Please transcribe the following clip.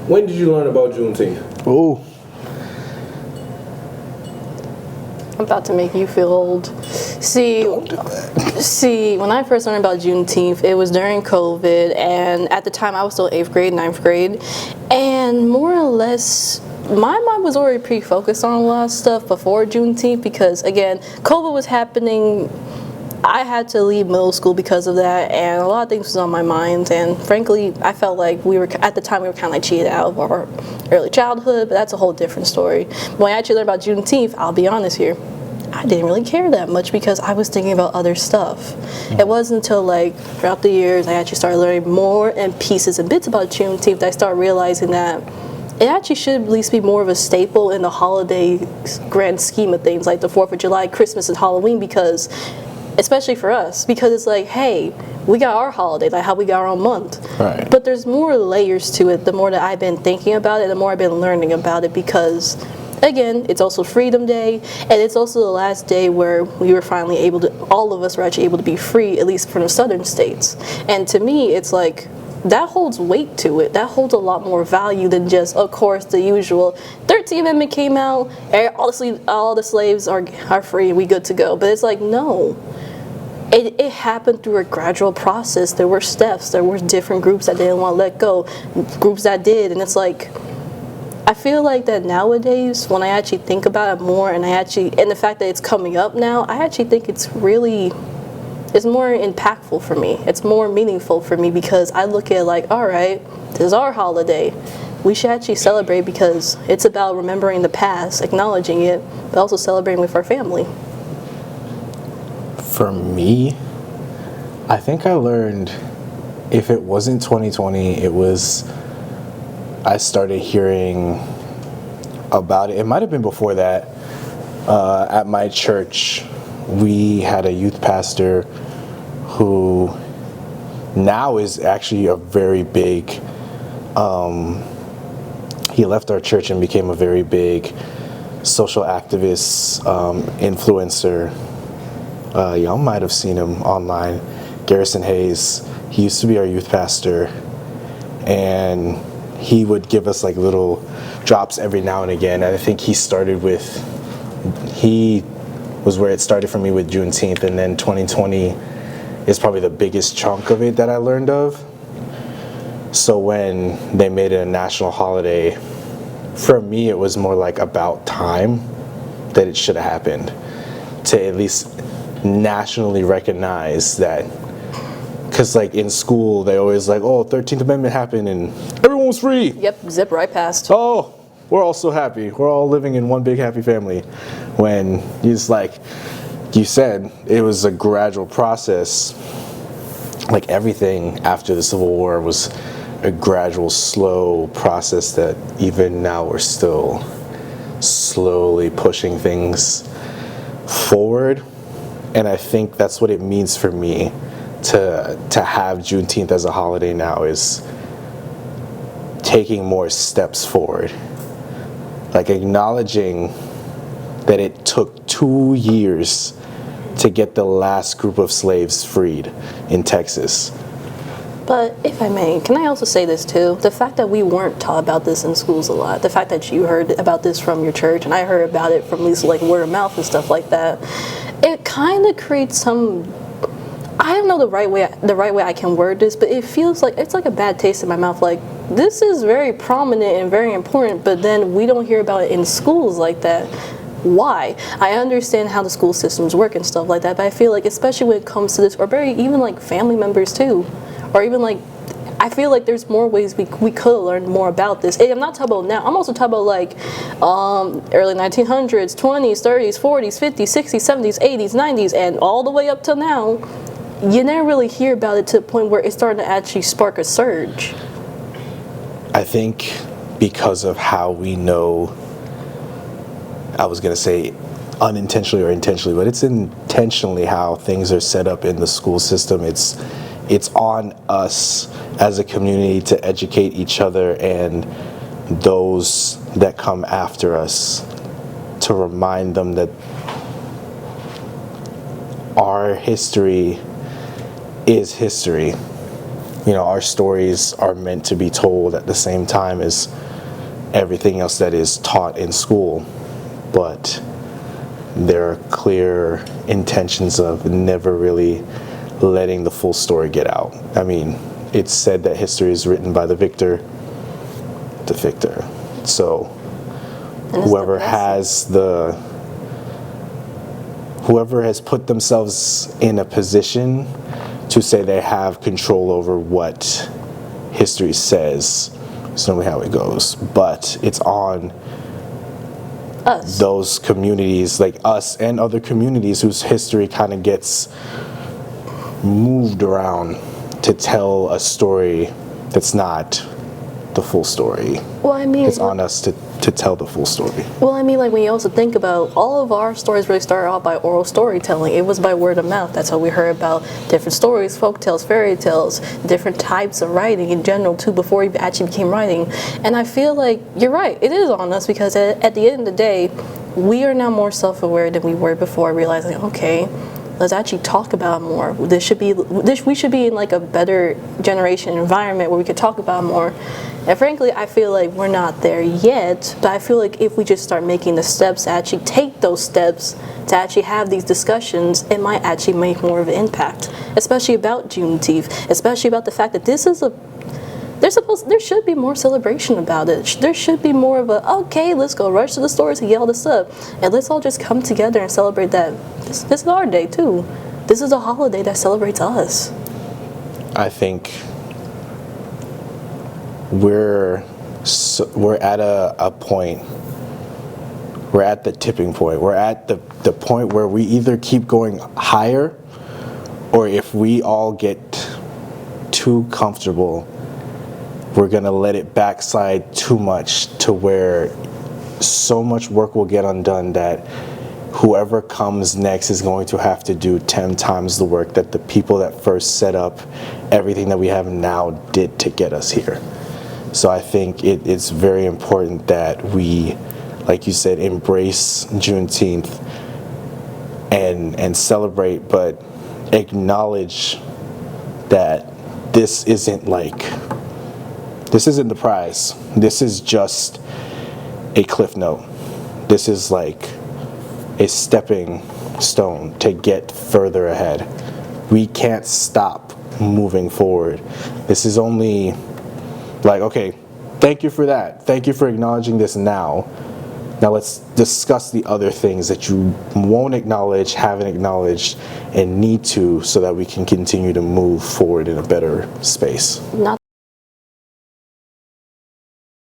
When did you learn about Juneteenth? Oh. I'm about to make you feel old. See, when I first learned about Juneteenth, it was during COVID, and at the time I was still 8th grade, 9th grade, and more or less, my mind was already pretty focused on a lot of stuff before Juneteenth because, again, COVID was happening. I had to leave middle school because of that, and a lot of things was on my mind, and frankly, I felt like at the time, we were kind of like cheated out of our early childhood, but that's a whole different story. When I actually learned about Juneteenth, I'll be honest here, I didn't really care that much because I was thinking about other stuff. It wasn't until like throughout the years I actually started learning more and pieces and bits about Juneteenth that I started realizing that it actually should at least be more of a staple in the holiday grand scheme of things, like the 4th of July, Christmas, and Halloween, because especially for us, because it's like, hey, we got our holiday, like how we got our own month. Right. But there's more layers to it the more that I've been thinking about it, the more I've been learning about it, because again, it's also Freedom Day, and it's also the last day where we were finally able to, all of us were actually able to be free, at least from the southern states. And to me, it's like, that holds weight to it. That holds a lot more value than just, of course, the usual 13th Amendment came out, all the slaves are free and we good to go. But it's like, no. It happened through a gradual process. There were steps. There were different groups that didn't want to let go, groups that did. And it's like, I feel like that nowadays, when I actually think about it more, and the fact that it's coming up now, I actually think it's more impactful for me. It's more meaningful for me because I look at it like, all right, this is our holiday. We should actually celebrate because it's about remembering the past, acknowledging it, but also celebrating with our family. For me, I think I learned, if it wasn't 2020, I started hearing about it. It might have been before that. At my church, we had a youth pastor who now is actually a very big, he left our church and became a very big social activist, influencer. Y'all might have seen him online. Garrison Hayes. He used to be our youth pastor, and he would give us like little drops every now and again. And I think he was where it started for me with Juneteenth, and then 2020 is probably the biggest chunk of it that I learned of. So when they made it a national holiday, for me it was more like about time that it should have happened, to at least nationally recognize that. Because like in school they always like, oh, 13th Amendment happened and everyone was free. Yep, zip right past. Oh, we're all so happy. We're all living in one big happy family. When you just, like you said, it was a gradual process. Like everything after the Civil War was a gradual, slow process that even now we're still slowly pushing things forward. And I think that's what it means for me to have Juneteenth as a holiday now, is taking more steps forward. Like acknowledging that it took 2 years to get the last group of slaves freed in Texas. But if I may, can I also say this too? The fact that we weren't taught about this in schools a lot, the fact that you heard about this from your church, and I heard about it from at least like word of mouth and stuff like that, it kind of creates some, I don't know the right way I can word this, but it feels like it's like a bad taste in my mouth. Like, this is very prominent and very important, but then we don't hear about it in schools like that. Why? I understand how the school systems work and stuff like that, but I feel like, especially when it comes to this, or very even like family members too, or even like, I feel like there's more ways we could have learned more about this. And I'm not talking about now. I'm also talking about like early 1900s, 20s, 30s, 40s, 50s, 60s, 70s, 80s, 90s, and all the way up till now. You never really hear about it to the point where it's starting to actually spark a surge. I think because of how we know, I was going to say unintentionally or intentionally, but it's intentionally how things are set up in the school system. It's on us as a community to educate each other and those that come after us, to remind them that our history is history. our stories are meant to be told at the same time as everything else that is taught in school, but there are clear intentions of never really letting the full story get out. I mean, it's said that history is written by the victor. So whoever has put themselves in a position to say they have control over what history says, it's normally how it goes. But it's on us, those communities like us and other communities whose history kind of gets moved around to tell a story that's not the full story. Well, I mean, it's on us to tell the full story. Well, I mean, like when you also think about all of our stories really started out by oral storytelling. It was by word of mouth. That's how we heard about different stories, folk tales, fairy tales, different types of writing in general too before it actually became writing. And I feel like you're right. It is on us because at the end of the day, we are now more self-aware than we were before, realizing, okay, let's actually talk about more. We should be in like a better generation environment where we could talk about more. And frankly, I feel like we're not there yet, but I feel like if we just start making the steps to actually take those steps to actually have these discussions, it might actually make more of an impact, especially about Juneteenth, especially about the fact that this is there should be more celebration about it. There should be more of a, okay, let's go rush to the stores and get all this up, and let's all just come together and celebrate that. This is our day too. This is a holiday that celebrates us. I think we're at a point. We're at the tipping point. We're at the point where we either keep going higher, or if we all get too comfortable, we're gonna let it backslide too much to where so much work will get undone that whoever comes next is going to have to do 10 times the work that the people that first set up everything that we have now did to get us here. So I think it's very important that we, like you said, embrace Juneteenth and celebrate, but acknowledge that this isn't the prize. This is just a cliff note. This is like a stepping stone to get further ahead. We can't stop moving forward. This is only like, okay, thank you for that. Thank you for acknowledging this now. Now let's discuss the other things that you won't acknowledge, haven't acknowledged, and need to, so that we can continue to move forward in a better space. Not